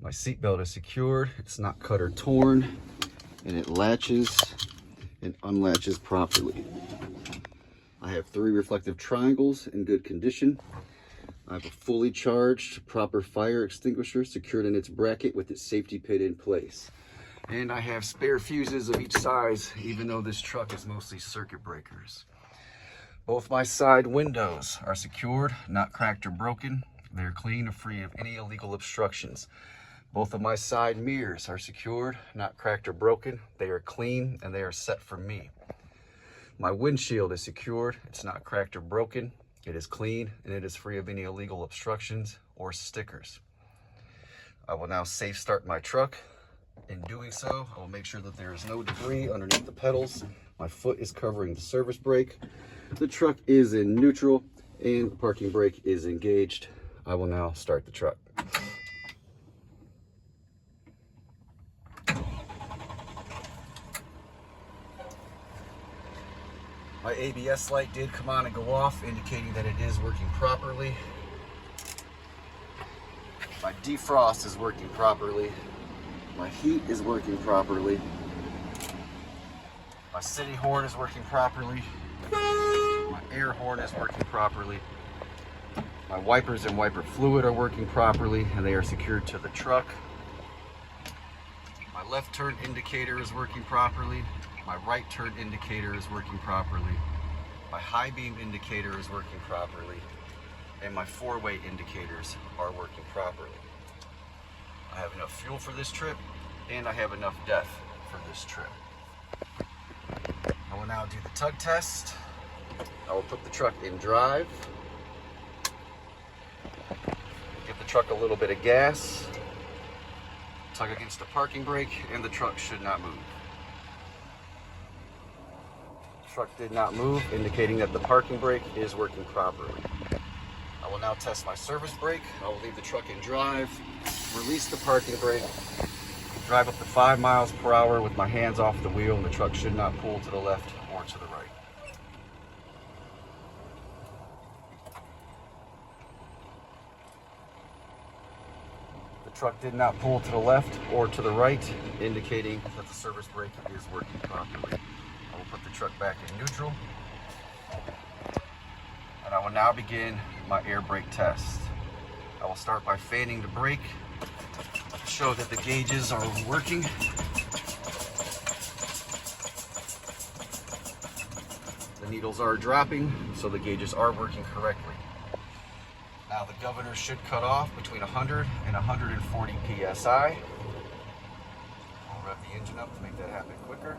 My seat belt is secured, it's not cut or torn, and it latches and unlatches properly. I have 3 reflective triangles in good condition. I have a fully charged, proper fire extinguisher secured in its bracket with its safety pin in place. And I have spare fuses of each size, even though this truck is mostly circuit breakers. Both my side windows are secured, not cracked or broken. They're clean and free of any illegal obstructions. Both of my side mirrors are secured, not cracked or broken. They are clean and they are set for me. My windshield is secured, it's not cracked or broken. It is clean and it is free of any illegal obstructions or stickers. I will now safe start my truck. In doing so, I will make sure that there is no debris underneath the pedals. My foot is covering the service brake. The truck is in neutral and the parking brake is engaged. I will now start the truck. My ABS light did come on and go off, indicating that it is working properly. My defrost is working properly. My heat is working properly. My city horn is working properly. My air horn is working properly. My wipers and wiper fluid are working properly and they are secured to the truck. My left turn indicator is working properly. My right turn indicator is working properly. My high beam indicator is working properly. And my 4-way indicators are working properly. I have enough fuel for this trip, and I have enough depth for this trip. I will now do the tug test. I will put the truck in drive. Give the truck a little bit of gas. Tug against the parking brake, and the truck should not move. The truck did not move, indicating that the parking brake is working properly. I will now test my service brake. I will leave the truck in drive, release the parking brake, drive up to 5 miles per hour with my hands off the wheel, and the truck should not pull to the left or to the right. The truck did not pull to the left or to the right, indicating that the service brake is working properly. I will put the truck back in neutral. And I will now begin my air brake test. I will start by fanning the brake to show that the gauges are working. The needles are dropping, so the gauges are working correctly. Now the governor should cut off between 100 and 140 PSI. I'll rev the engine up to make that happen quicker.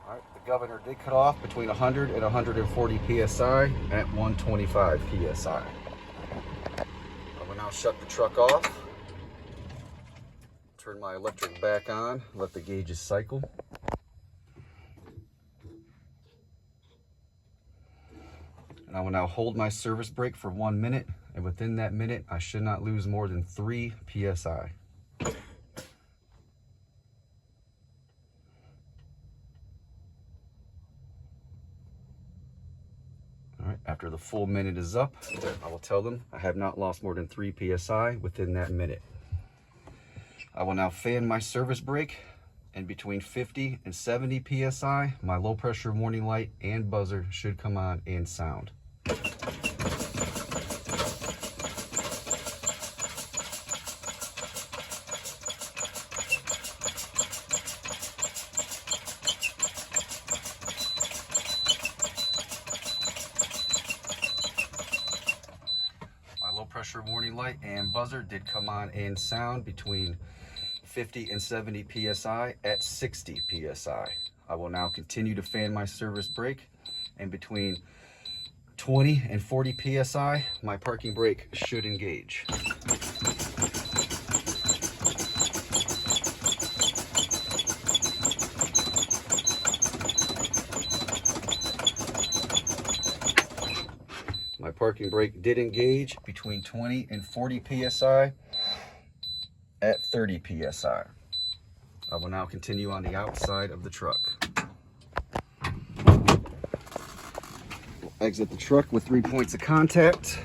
All right, the governor did cut off between 100 and 140 PSI at 125 PSI. I will now shut the truck off, turn my electric back on, let the gauges cycle. And I will now hold my service brake for 1 minute, and within that minute, I should not lose more than 3 PSI. All right, after the full minute is up, I will tell them I have not lost more than 3 PSI within that minute. I will now fan my service brake, and between 50 and 70 PSI, my low pressure warning light and buzzer should come on and sound. Low pressure warning light and buzzer did come on and sound between 50 and 70 PSI at 60 PSI. I will now continue to fan my service brake, and between 20 and 40 PSI, my parking brake should engage. My parking brake did engage between 20 and 40 PSI at 30 PSI. I will now continue on the outside of the truck. We'll exit the truck with 3 points of contact.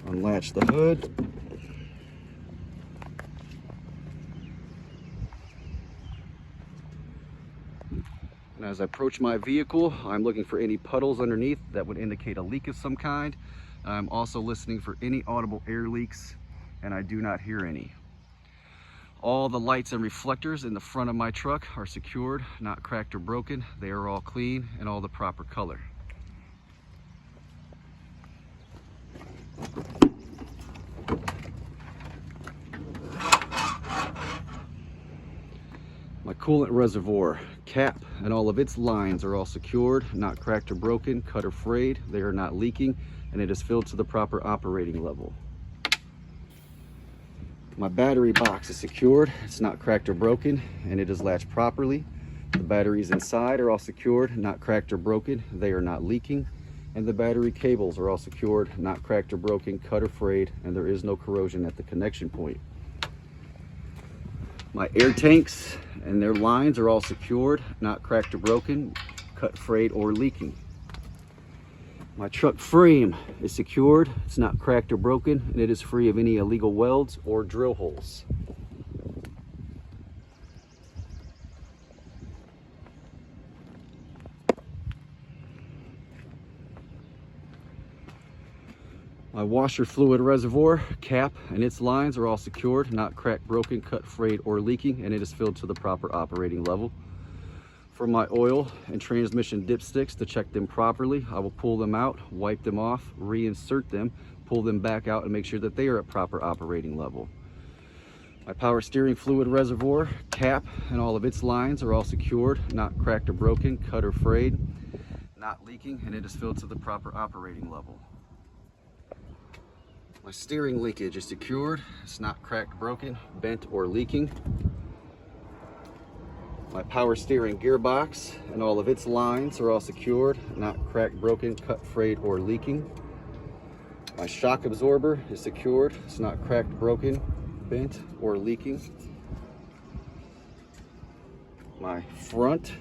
Unlatch the hood. And as I approach my vehicle, I'm looking for any puddles underneath that would indicate a leak of some kind. I'm also listening for any audible air leaks, and I do not hear any. All the lights and reflectors in the front of my truck are secured, not cracked or broken. They are all clean and all the proper color. My coolant reservoir cap and all of its lines are all secured, not cracked or broken, cut or frayed. They are not leaking, and it is filled to the proper operating level. My battery box is secured. It's not cracked or broken, and it is latched properly. The batteries inside are all secured, not cracked or broken. They are not leaking, and the battery cables are all secured, not cracked or broken, cut or frayed, and there is no corrosion at the connection point. My air tanks and their lines are all secured, not cracked or broken, cut, frayed, or leaking. My truck frame is secured, it's not cracked or broken, and it is free of any illegal welds or drill holes. My washer fluid reservoir cap and its lines are all secured, not cracked, broken, cut, frayed, or leaking, and it is filled to the proper operating level. For my oil and transmission dipsticks, to check them properly, I will pull them out, wipe them off, reinsert them, pull them back out, and make sure that they are at proper operating level. My power steering fluid reservoir cap and all of its lines are all secured, not cracked or broken, cut or frayed, not leaking, and it is filled to the proper operating level. My steering linkage is secured, it's not cracked, broken, bent, or leaking. My power steering gearbox and all of its lines are all secured, not cracked, broken, cut, frayed, or leaking. My shock absorber is secured, it's not cracked, broken, bent, or leaking. My front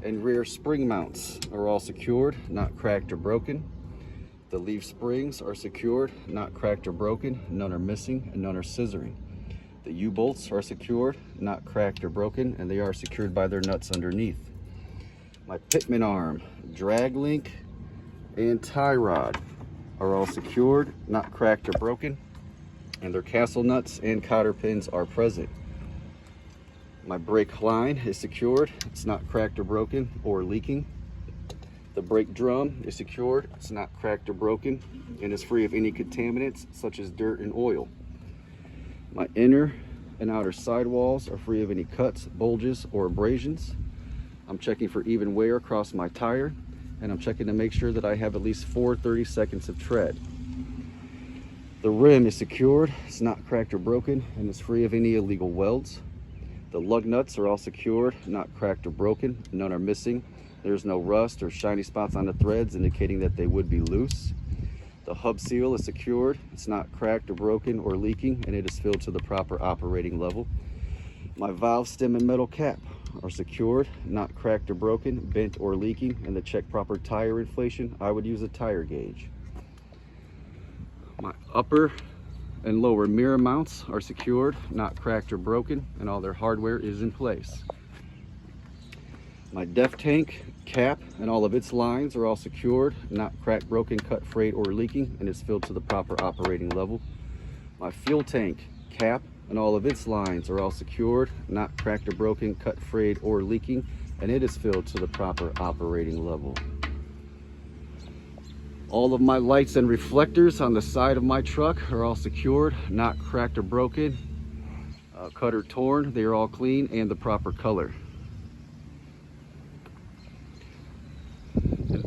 and rear spring mounts are all secured, not cracked or broken. The leaf springs are secured, not cracked or broken, none are missing, and none are scissoring. The U-bolts are secured, not cracked or broken, and they are secured by their nuts underneath. My pitman arm, drag link, and tie rod are all secured, not cracked or broken, and their castle nuts and cotter pins are present. My brake line is secured, it's not cracked or broken or leaking. The brake drum is secured, it's not cracked or broken, and is free of any contaminants such as dirt and oil. My inner and outer sidewalls are free of any cuts, bulges, or abrasions. I'm checking for even wear across my tire, and I'm checking to make sure that I have at least 4 30-seconds of tread. The rim is secured, it's not cracked or broken, and is free of any illegal welds. The lug nuts are all secured, not cracked or broken, none are missing. There's no rust or shiny spots on the threads indicating that they would be loose. The hub seal is secured, it's not cracked or broken or leaking, and it is filled to the proper operating level. My valve stem and metal cap are secured, not cracked or broken, bent or leaking, and to check proper tire inflation, I would use a tire gauge. My upper and lower mirror mounts are secured, not cracked or broken, and all their hardware is in place. My def tank cap and all of its lines are all secured, not cracked, broken, cut, frayed, or leaking, and is filled to the proper operating level. My fuel tank cap and all of its lines are all secured, not cracked or broken, cut, frayed, or leaking, and it is filled to the proper operating level. All of my lights and reflectors on the side of my truck are all secured, not cracked or broken, cut or torn. They are all clean and the proper color.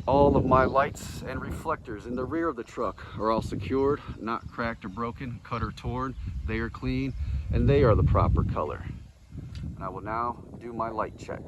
All of my lights and reflectors in the rear of the truck are all secured, not cracked or broken, cut or torn. They are clean and they are the proper color. And I will now do my light check.